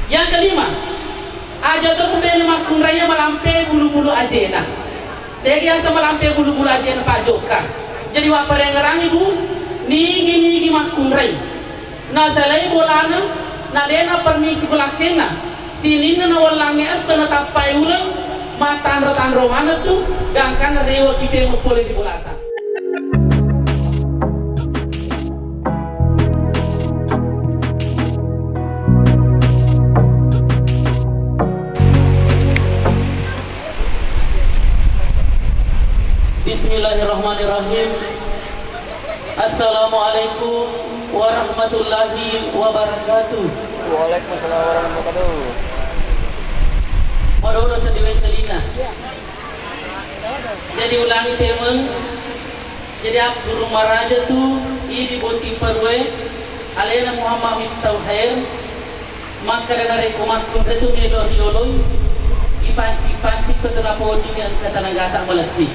Yang kelima, aja tu pembeli makun raya melampai bulu-bulu ajena. Dia yang melampai bulu-bulu ajena Pak Joka. Jadi apa yang ngerang ibu? Nigi makun raya. Na salai bolana, na dena permisi kulakena. Sini na walangi asa na tapai ulang. Matan romana tu, gangkan rewa kipe ngopole di bolata. Bismillahirrahmanirrahim. Assalamualaikum warahmatullahi wabarakatuh. Waalaikumsalam warahmatullahi wabarakatuh. Modo sediwen kelina. Jadi ulangi temeng. Jadi aku rumah raja tu ini boti parwe alena Muhammad Miftahul Khair. Maka dan hari kumakun itu meloi ipanci keterapo dengan kata negara melesi.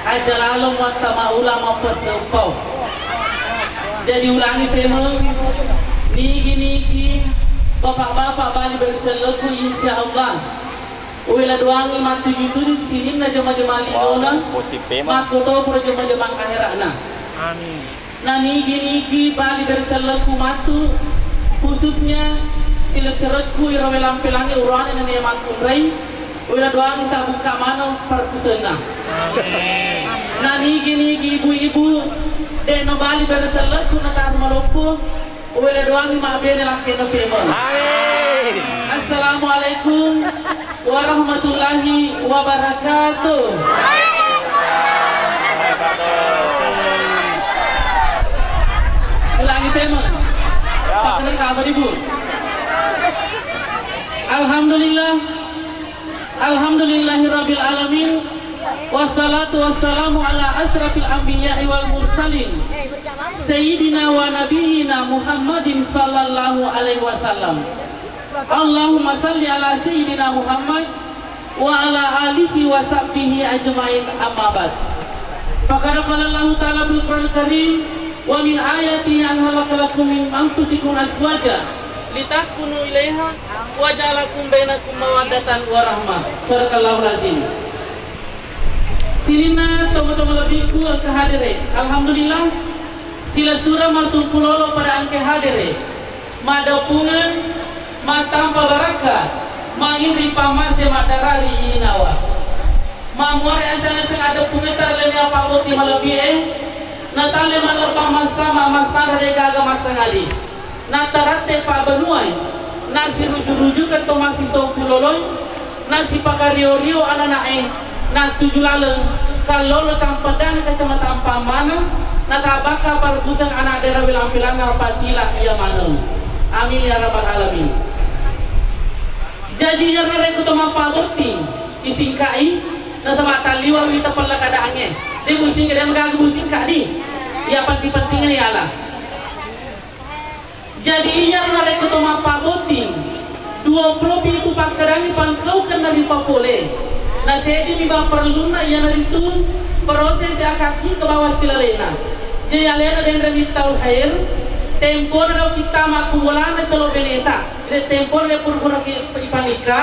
Ajalalom mata ulama pesepau. Jadi ulangi temeng. Niki bapak-bapak bali berselaku insyaallah. Uila doangi mati gitu sini na jema-jema lidona. Mako to pro jema-jema akhiratna. Amin. Nah niki bali berselaku matu khususnya sila seretku irawe lampelangi urane na niya makundray. Uila doangi tak buka mana perkusena. Amin. Nah niki ibu-ibu dek no bali berselaku na karmalopo. Uwela doangi maabene laki na pema. Assalamualaikum warahmatullahi wabarakatuh. Ulangi pema. Pakai kabar ibu. Alhamdulillahirabbil alamin. Wassalatu wassalamu ala asrafil anbiya'i wal mursalin Sayyidina wa nabiyina Muhammadin sallallahu alaihi wasallam. Allahumma salli ala Sayyidina Muhammad wa ala alihi wa sahbihi ajma'in amma ba'd. Faqad qala Allah ta'ala bil Qur'anil Karim wa min ayatihi an khalaqalakum min anfusikum azwaja litaskunu ilaiha wa ja'alakum bainakum mawaddatan wa rahmah. Sadaqallahul azim. Silina tomo-tomo lebihku angke hadire. Alhamdulillah sila surah masuk pulolo pada angke hadire. Madapungan matampa barakat mangiri pamase madarari ini nawa. Mamuare asana sing ada pungetar leni apa boti malebih natale malapang masama masara de gaga masangali. Natarate pa benuai nasi ruju-ruju kan to masih so puloloi nasi pakario-rio ananae na tujuh laleng kalau lo campadang kecamatan Pamana na tabaka parbusan anak daerah wilampilan narpatila iya maneng. Amin ya rabbal alamin. Jadi yang mereka tu mampu bukti disingkai na sama taliwa kita pala kadaange dia musing dia mengganggu musingka di ya penting-pentingnya ya Allah. Jadi yang mereka tu mampu bukti 20 itu pakarangi pangkau kan dari Papole. Nah saya ini bang perlu na yang itu proses yang kaki ke bawah cilalena. Jadi alena dengan Miftahul Khair tempor na kita makumulana calo beneta. Jadi tempor na pura-pura ipanika.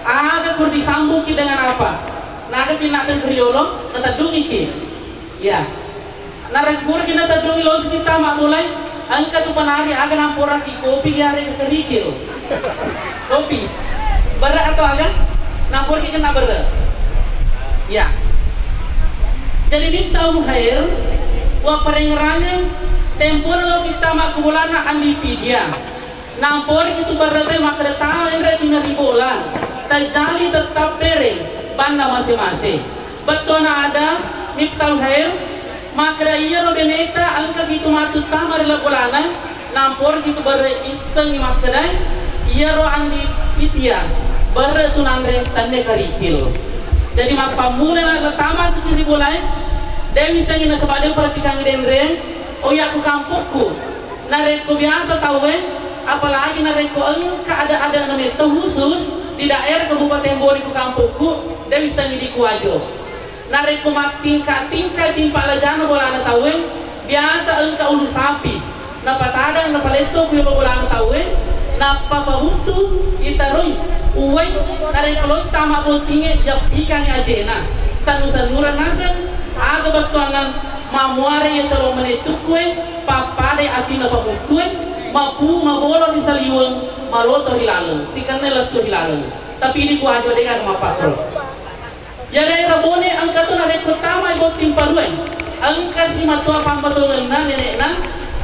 Aga kur disambung dengan apa? Naga kinakan kriolo natadungi ki. Ya. Narakpur kita tadungi los kita makulay. Angka tu panari aga nampura ki kopi yare kerikil. Kopi. Bara atau aga? Nampur kita nak berda. Ya. Jadi Miftahul Khair wa perengerangan tempur lo kita makulana andipidia. Nampur itu berda maka tahu yang tinggal di bola. Terjali tetap bere banda masing-masing. Betul ada Miftahul Khair maka iya lo beneta angka gitu matut tamar la bolana nampur gitu berda iseng maka iya lo andipidia. Baru tu nangre tanda karikil. Jadi mak pamula na tama sekali boleh. Dewi sangi na sebab dia perhatikan dendre. Oh ya aku kampungku. Nareko biasa tahu apalagi nareko engka ada namanya khusus di daerah Kabupaten Bori ku kampungku. Dewi sangi di Kuajo. Nareko mak tingkat timpa lajana bola na tahu biasa engka ulu sapi. Napa tada napa leso ku bola na tahu napa pabutu itaroi uwai nare kalau tama botinge ya ikan ajena sanuran nasan aga batuangan mamuare ya calo menetukwe papade atina pabutue mapu mabolo di saliweng maloto hilalang sikanne letu hilalang tapi ini ku aja dengar mapakro ya daerah bone angka tu nare pertama boting paruan angka si matua pampatongan na nenek na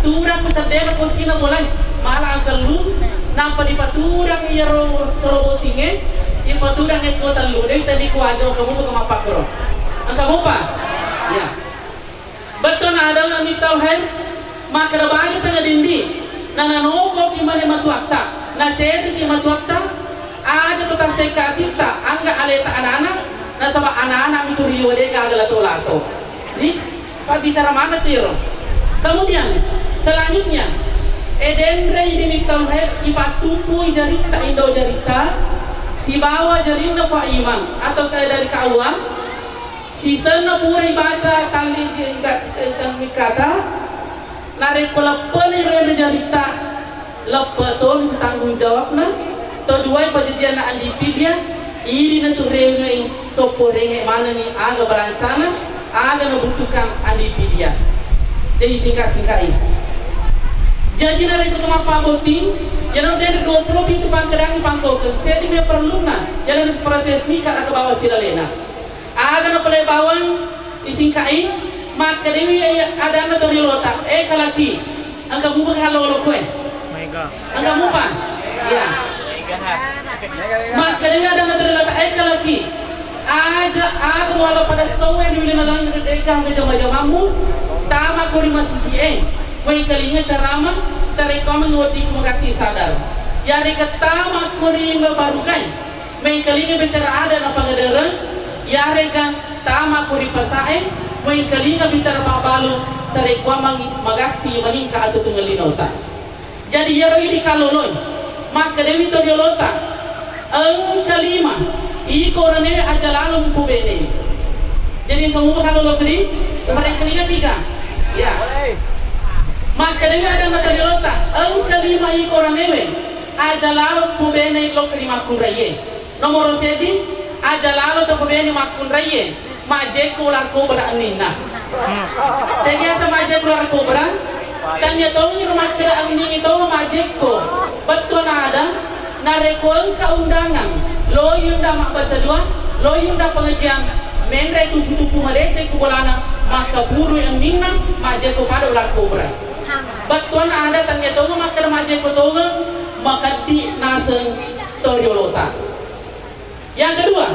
tura pencadera posina mulai malah angka lu nampak di paturang iya cerobotinge di paturang itu kota lu dia bisa dikuajo kamu tuh kemapakro angka apa ya betul ada yang mitau hai maka ada banyak sangat dindi nana noko kimane matuakta na ceri ki matuakta ada tetap sekatita angga aleta anak-anak na sama anak-anak itu riwa deka adalah tolato ini pak bicara mana tiro kemudian selanjutnya edendre ini mitau hai ipatufu jarita indo jarita si bawa jarinda pak imam atau kayak dari kauang si sana puri baca kali jengkat kata nare kolapani rene jarita lepeton tanggung jawabna to duai pajajian andipidia iri na tu rene soporenge mana ni aga berancana aga membutuhkan andipidia jadi singkat-singkat ini jadi nare itu cuma paboting yang dari 20 itu pangkerangi pangkokan saya dia perlu na yang proses nikah ke bawah cilalena aga na pala bawang isingkai maka dewi ada na dari lotak kalaki ang kamu halolo ko ang kamu pa ya maka dewi ada na dari lotak kalaki aja aga wala pada sawe ni wala lang deka ang jama-jamamu tama ko ri masiji way kalinga carama cari komen wadi kumagati sadar yari ketama ko ri barukai may kalinga bicara ada na pangadaran yare kan tama kuri pasae may kalinga bicara pabalu sa rekwamang magakti maningka ato tungalinota jadi yaro ini kaloloy maka dewi to diolota ang kalima iko rane ajalalum kubene jadi kamu kalolo kri pare kalinga tiga ya maka dewi ada na diolota ang kalima iko rane ajalalum kubene lo kri makuraye nomor sedi aja lalu tu pembeli makun raya majek ular kobra anina tega sama majek ular kobra dan ya tahu ni rumah kira angin itu majek ko betul ada narekol keundangan lo yunda mak baca dua lo yunda pengajian menre tupu-tupu madece kubolana maka buru yang nina majek ko pada ular kobra betul ada dan ya tahu mak kira majek ko tahu maka di naseng toriolota. Yang kedua,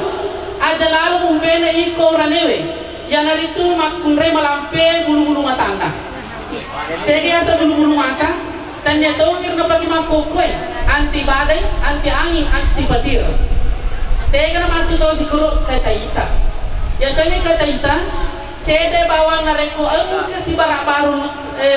aja lalu mumbene iko ranewe yang hari itu makunre malampe bulu-bulu matangga tege asa bulu-bulu mata dan ya tahu kirna pagi mampokwe anti badai, anti angin, anti batir tege na masuk tahu si kuro kata ita biasanya kata ita cede bawang nareko ke si barak baru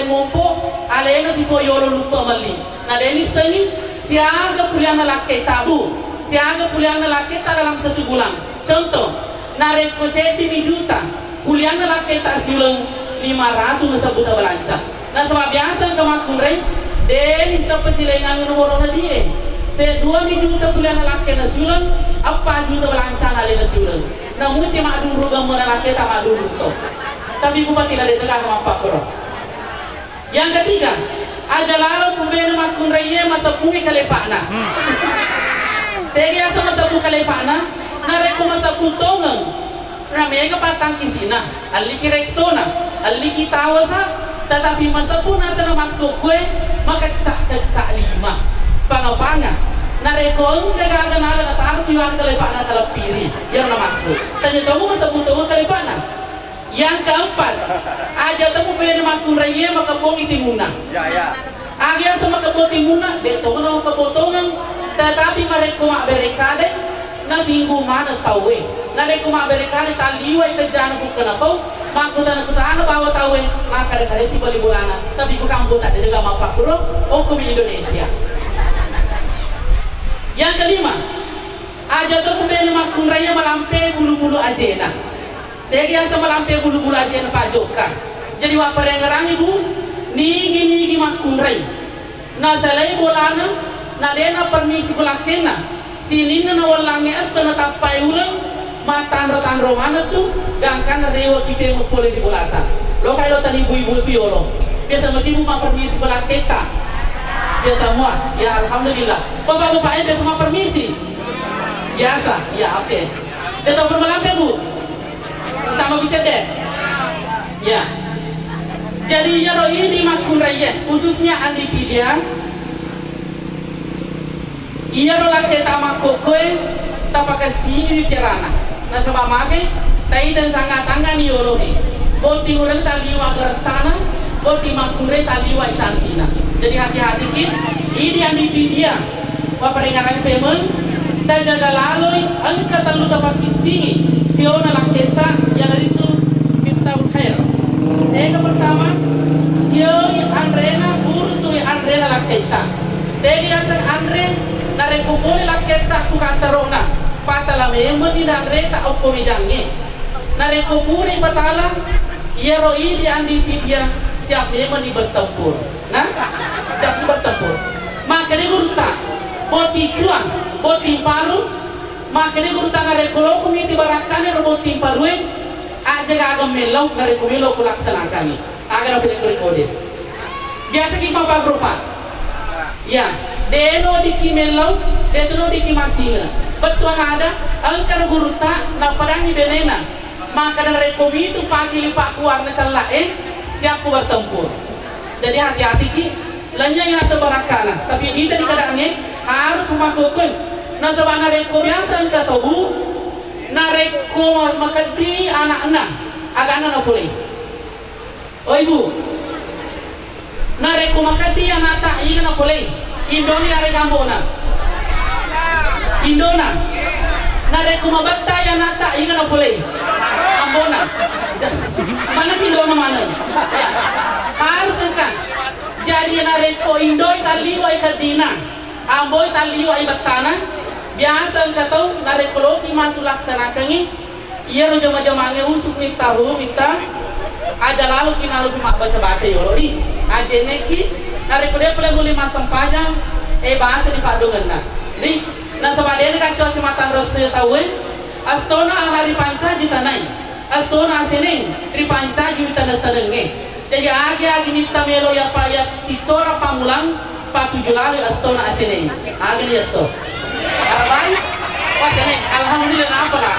mompo alena si poyolo lupa mali nah deni sengi siaga puliana laki tabu siaga puliana laki tak dalam 1 bulan contoh nareko seti juta puliana laki tak siulang 500 nasabuta belanja nah sebab biasa kemakun rey deni sampai silengan nomor na dia se 2 juta puliana laki na siulang apa juta belanja na le na siulang nah muci mak dulu gambar laki tak mak dulu to tapi bupati la de tengah mampak ko yang ketiga aja lalu pembeli makun rey masa bumi kalepakna tege sama sabu kalepana nareko masabu tongang na mega patang kisina aliki reksona aliki tawasa tetapi masabu nasa na maksud kue maka cak lima pangapanga nareko ang nagaganala na taruh tiwan kalepana kalapiri yang na maksud tanya tahu masabu tongang kalepana yang keempat aja temu pwede makun reye maka bongi timuna ya agya sama kebo timuna deto na kabotongang tetapi mereka mak berekade na singgu mana tahu mereka mak berekade taliwa ke jana bukan apa mak kuda ano bawa tahu maka ada si bali bulana tapi bukan buta di negara mapak bro hukum Indonesia yang kelima aja tu pembeli makun raya melampe bulu-bulu ajena dia sama melampe bulu-bulu ajena Pak Joka jadi wapar yang ngerang ibu nigi makun raya nah selain bulana na dena permisi kulakena sinina na walangi asa na tapai ulang matan romana tu gangkan na rewa kipe mo pole di bulata lo kayo tani ibu-ibu piolo biasa mati ma permisi kulaketa biasa semua ya alhamdulillah bapak-bapak biasa ma permisi biasa ya oke dia tahu bermalampe bu pertama bicara deh ya jadi ya roh ini makun raya khususnya andi pidian iya roh laki tamak kokoe tapak sini kirana nah sebab mage tai dan tangga-tangga ni orohi boti orang taliwa gertana boti makun raya taliwa cantina jadi hati-hati kit ini andi pidian paperingaran pemen dan jaga lalu angka terlalu dapat kisini siona laketa yang itu kita khair. Yang pertama sioi andrena bursui andrena laketa. Tegi asal andre nare kubole laketa kukantarona patala memang di andreta oppo mijange. Nare kubule batala yeroi di andi pidia siap memang di bertempur. Nah siap di bertempur. Maka dia berutang boti cuan boti palu makanya guru tangan rekolo kumi di barakane boti palu aja gak melau dari kumilo kulaksanakan agar apa yang kode biasa kita apa berupa ya deno di kimelau deno di kimasina betul ada angkar guru tak na padangi benena maka dari rekomi itu pagi lipat keluar necala siap bertempur jadi hati-hati ki lanya yang sebarakana tapi di dari keadaannya harus memakukan nah sebab nareko biasa engkau tahu nareko makadiri anak-anak agak boleh oh ibu nareko makadiri anak tak iya boleh Indoni are gambona Indona nareko mabatta anak tak iya boleh ambona mana Indona mana ya harus engkau jadi nareko Indoi taliwa ikadina amboy taliwa ibatana biasa engkau tahu narekologi mantu laksanakan ini iya jama-jamanya khusus nih tahu minta aja lalu kita lalu baca-baca yori aja neki narekologi boleh boleh masang pajang baca di padungan nah nih nah sebadanya kan cuaca matan rasul tahu astona hari panca di tanai astona seneng di panca di tanah-tanahnya jadi agi nipta melo ya pak ya cicora pamulang patu julali astona aseneng agi dia so Arabai, pas ini, alhamdulillah apa lah?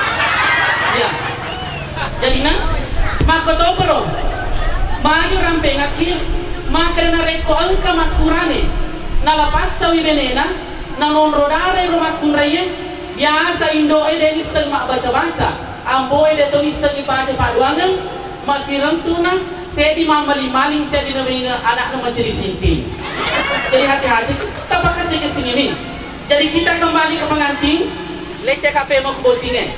Ya, jadi na, maka tahu perlu, maju ramping akhir, maka na reko angka makurane, na lapas sawi benena, na non rodare rumah kunraya, biasa Indo ede niseng mak baca-baca, ambo ede tulis segi baca paduangan, masih rentuna, saya di maling, saya di neringa anak nama jadi sinting. Jadi hati-hati, tak pakai saya kesini nih. Jadi kita kembali ke pengantin, lecek apa mau kebotingnya.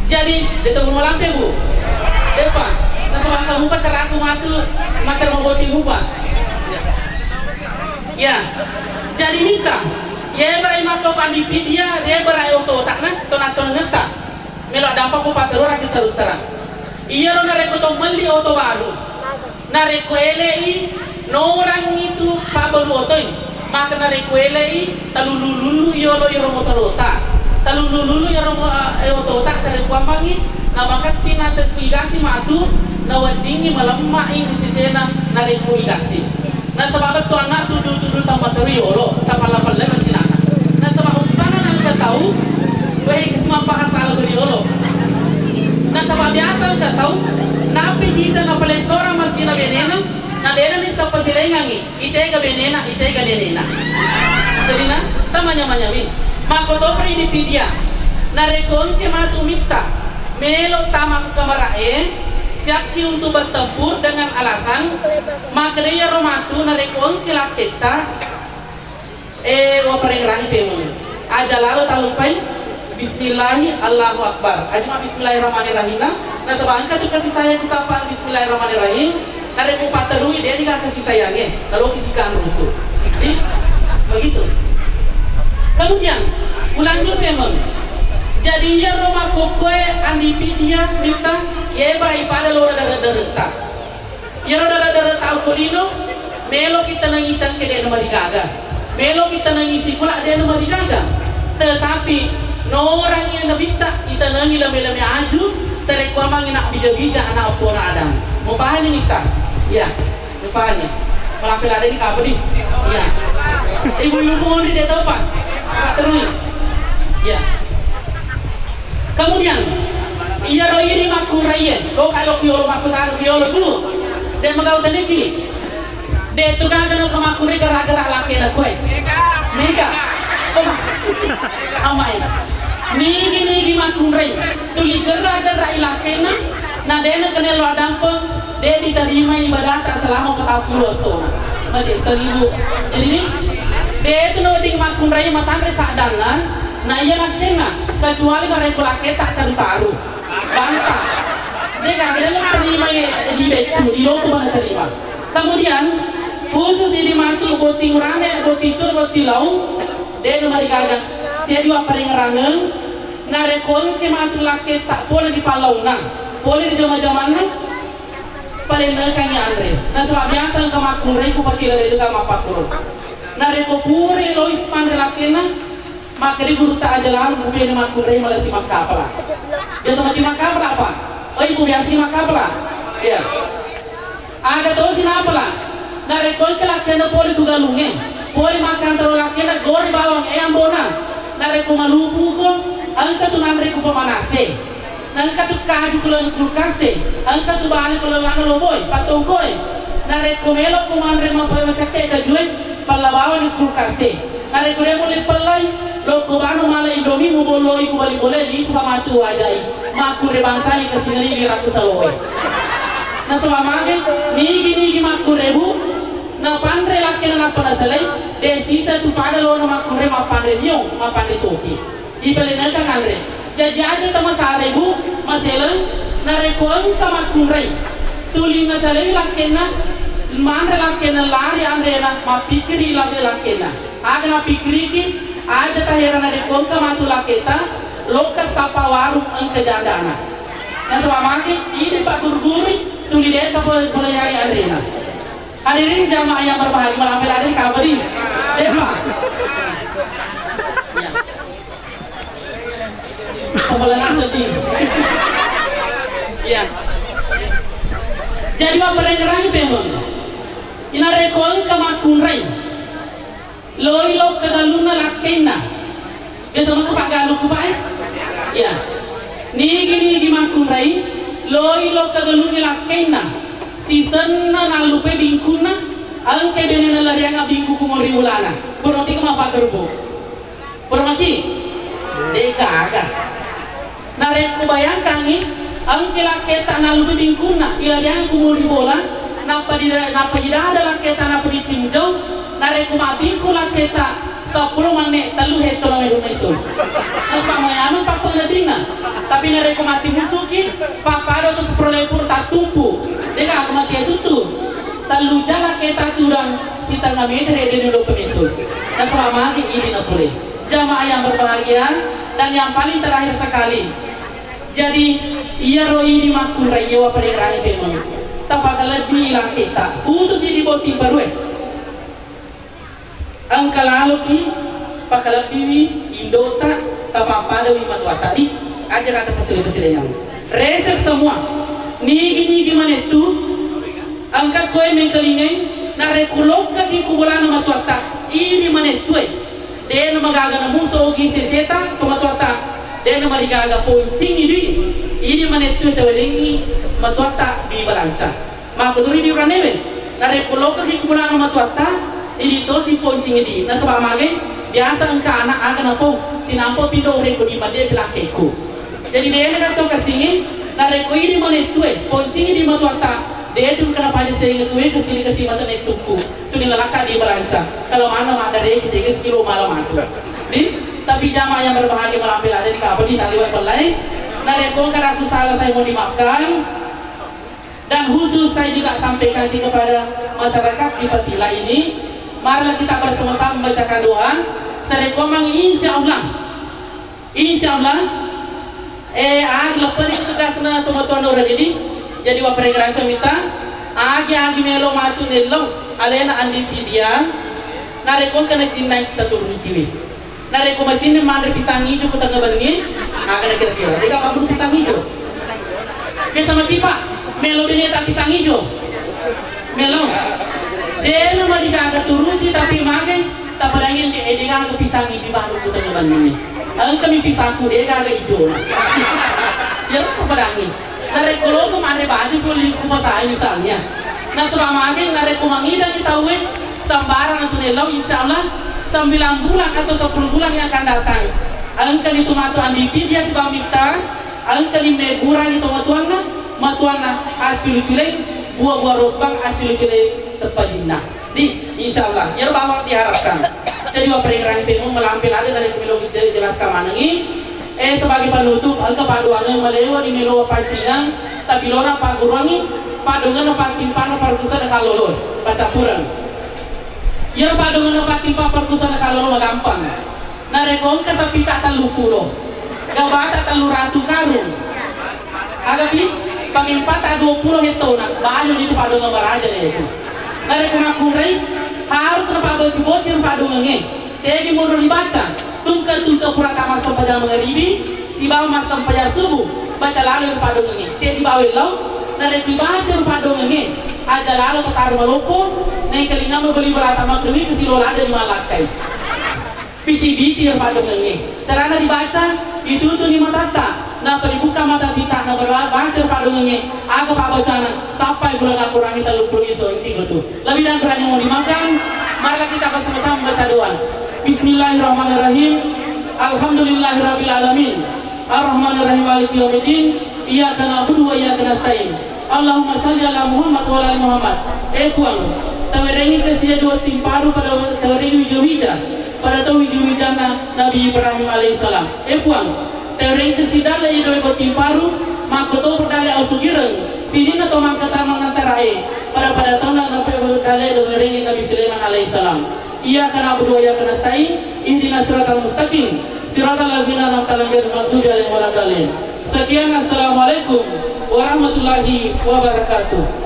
Jadi ditunggu malam bu, depan. Nah sebab kamu pacar aku matu, macam mau boting buka. Ya, jadi minta. Ya berai makau pandipit dia berai oto tak nak, tonaton ngetak. Melok dampak ku pateror aku terus terang. Iya lo nareko to meli oto baru. Nareko elei, no orang itu pabel otoin. Maka nareko elei talululu yolo yoro motorota talululu yoro otota sare kwambangi na makasi na igasi matu na wadingi malamma ing sisena nareko igasi na sababat to anak tudu tambah sari yolo tapala-pala masinana na sabab utana nang tahu wehe kisma pahasala yolo na sabab biasa ka tahu napi jiza na pale sora masina venena na dena ni sa pasilengangi itega benena itega nenena jadi na tamanya manyawi makoto pri di pidia na rekon ke matu mitta melo tamang kamarae siapki untuk bertempur dengan alasan makreya romatu na rekon ke laketa wa parengrahi pemu aja lalu talupai bismillahi Allahu akbar aja bismillahirrahmanirrahim na sabangka tu kasih sayang ucapan bismillahirrahmanirrahim Nare ku paterui dia ni kasih sayangnya, lalu kisikan rusuh. Begitu. Kemudian ulanjut memang. Jadi ya rumah kokoe andipi dia minta ya barai pada lora darata. Ya lora darata alkodino melo kita nangican ke dia nama digaga. melo kita nangisi pula dia nama digaga. Tetapi orang yang nabita kita nangi lame-lame aju serek kuamang nak bija-bija anak pun Adam. Mau paham ini kita? Ya, mau paham ini. Melapil ada di apa nih? Ya. Ibu-ibu ini dia tahu pak? Terus. Ya. Kemudian, iya roh ini maku raya. Lo kalau piolo maku taruh piolo dulu. Dia megau tadi ki. Dia tu kan kena kemaku ni gerak-gerak laki nak kue. Mega. Amai. Nigi maku raya. Tuli gerak-gerak laki nak. Nah dia nak kena lo dampeng. Dia diterima ibadah tak selama 40 tahun. Masih 1000. Jadi ni dia tu nak ding maku raya matan resak dangan. Nah iya nak kena kecuali mereka laki tak akan taruh bantah dia kadang-kadang terima di becu di loku mana terima. Kemudian khusus di mati boti urane boti cur boti lau dia nomor gagang jadi apa yang ngerangeng nah rekon ke mati laki tak boleh di palau nang boleh di zaman-zaman nang paling nekanya andre nah sebab biasa ke makurai ku patila itu ke mapakur nah reko pure loi pandai laki nang maka di guru tak aja lalu mobil yang makurai malah si makapala. Dia sama di makapala apa? Oh ibu biasa si makapala. Ya. Ada tahu si napala. Nah rekol kelak kena poli tugalungin. Poli makan terlalu kena goreng bawang ayam bonan. Nah rekol malupu ko. Angkat tu nanti ko pemanase. Angkat tu kaju kulan kulkase. Angkat tu balik kulan anu loboy patongkoy. Nah rekol melok ko manre mampay macake kajuin. Palabawan di kulkase. Nah rekol dia boleh pelai. Loko bano mala Indomie mo bolo iku bali boleh di suka matu ajai maku rebangsa ni kesini ni raku saloe na selama nigi maku rebu na pandre laki na apa nasalai de sisa tu pada lo na maku re ma pandre diong ma pandre coki ipele na kan andre jadi aja tama sa rebu maselan na rekon ka maku re tuli na salai laki na mandre laki na lari andre na ma pikiri laki na aga na pikiri ki ada tahiran dari kongka matula kita lokas tapa warung angka jadana. Nah selama ini Pak Gurguri tuli dia boleh nyari arena. Hadirin jamaah yang berbahagia malam ada kabari. Deva. Kembali sedih. Ya. Jadi apa yang ngerai pemon? Ina rekon kamakunrai. Loi lo kegaluna lakena. Dia sama kepak galu kupai. Ya. Nigi makunrai. Loi lo kegaluna lakena. Season na nalupe bingkuna. Angke benena larianga bingku kumori ulana. Poroti kama pagerbo. Pormaki. Deka aga. Narek kubayangkan ni. Angke laketa nalupe bingkuna. Ilarianga kumori bola. Napa tidak ada laketa napa dicinjau. Nare kumati kula kita 10 menit telu heto na meron iso. Nas pamayano pa pagladina. Tapi nare kumati musuki papado to prolepur tatumpu. Deka kumati itu telu jala kita turang sita na meter de dulu pemisul. Nas pamagi ini na pule. Jamaah yang berbahagia dan yang paling terakhir sekali. Jadi iya roi di makun raya wa perirahi pemon. Tapakal lebih lah kita khusus di boti baru angka lalu ki pakalapiwi indota tapapada wi matwa tadi aja kata pesile-pesile yang resep semua nigi mana itu angka koe mengkelingai na rekulok di kubulan matwa ta ini mana itu de no magaga na muso ogi seseta matwa ta de no marigaga poncing ini mana itu tawelengi matwa ta di balanca makuduri di raneve na rekulok di kubulan matwa ta ini tos di poncing ini. Nah sebab magai biasa engkau anak akan apa? Sinampo pindah reko di mana dia pelakku. Jadi dia nak cakap kesini, nah reko ini mana itu? Poncing di mana tuata? Dia tu kenapa aja sehingga tu kesini mata netuku. Tu ni lelaka di beranca. Kalau mana ada dia kita sekilo malam matu. Tapi jamaah yang berbahagia malam ada di kapal di taliwat pelai. Nah reko kalau aku salah saya mau dimaafkan. Dan khusus saya juga sampaikan kepada masyarakat di Patila ini. Marilah kita bersama-sama membacakan doa. Saya komang insya Allah lepas itu tugasnya teman-teman orang ini. Jadi wapre kerana minta agi melo matu nelong alena andi pidia nareko kana cinta kita turun siwi nareko macin mandre pisang hijau kita ngebangi akan kira-kira tidak kamu pisang hijau biasa mati pak melodinya tak pisang hijau melo dia nama dikaga turusi tapi magen tak pedangin dia dengan pisang hijau baru kita ngebangi kami pisangku dia kaga hijau ya apa pedangin nareko lo kemana baju kulit kupas misalnya nah surah magen nareko mangida kita wet sambaran atau nelau insyaallah 9 bulan atau 10 bulan yang akan datang angka itu matu andipi dia sebab minta angka di megurang itu matuana acul-culeng buah-buah rosbang acul-culeng terpajinna di insyaallah ya bawa diharapkan jadi wapreng pemu melampil ada dari pemilu jelaskan manangi sebagai penutup angka paduannya melewa di melo pancingan tapi lora pak guruangi padungan pak timpana perkusan kalolon pacampuran ya padungan pak timpa perkusan kalolon gampang narekong kasapi tak talu pulo gabata talu ratu karung agapi pangimpa tak 20 hetona balu itu padungan baraja itu narekong akurai harus nampak bocil-bocil padungan jadi mundur dibaca tungka puratama sampaja mengeribi si bawa mas sampaja subuh baca lalu padungan jadi bawa lau narek dibaca padungan aja lalu ketaruh malupun naik kelinga membeli beratama kerwi kesilola dari malakai bisi-bisi yang padungan caranya dibaca itu tuh di mata nah dibuka mata kita nah baca padungan aku pak bacana sampai bulan aku kurangi telur iso itu betul lebih dan kurangnya mau dimakan marilah kita bersama-sama membaca doa Bismillahirrahmanirrahim Alhamdulillahirabbil alamin Ar-Rahmanirrahim Maliki yaumiddin Iyyaka na'budu wa iyyaka nasta'in Allahumma shalli ala Muhammad wa ala ali Muhammad kuang tawerengi kesia dua timparu pada tawerengi wija pada tahu wijana Nabi Ibrahim alaihissalam kuang tawerengi kesidala ido timparu makoto perdale ausugireng sidina to mangkata mangantarae pada tahun Nabi perdale tawerengi Nabi Sulaiman alaihissalam Iyyaka na'budu wa iyyaka nasta'in ihdinas siratal mustaqim siratal ladzina an'amta 'alaihim ghairil maghdubi 'alaihim waladdallin. Sekian, assalamualaikum warahmatullahi wabarakatuh.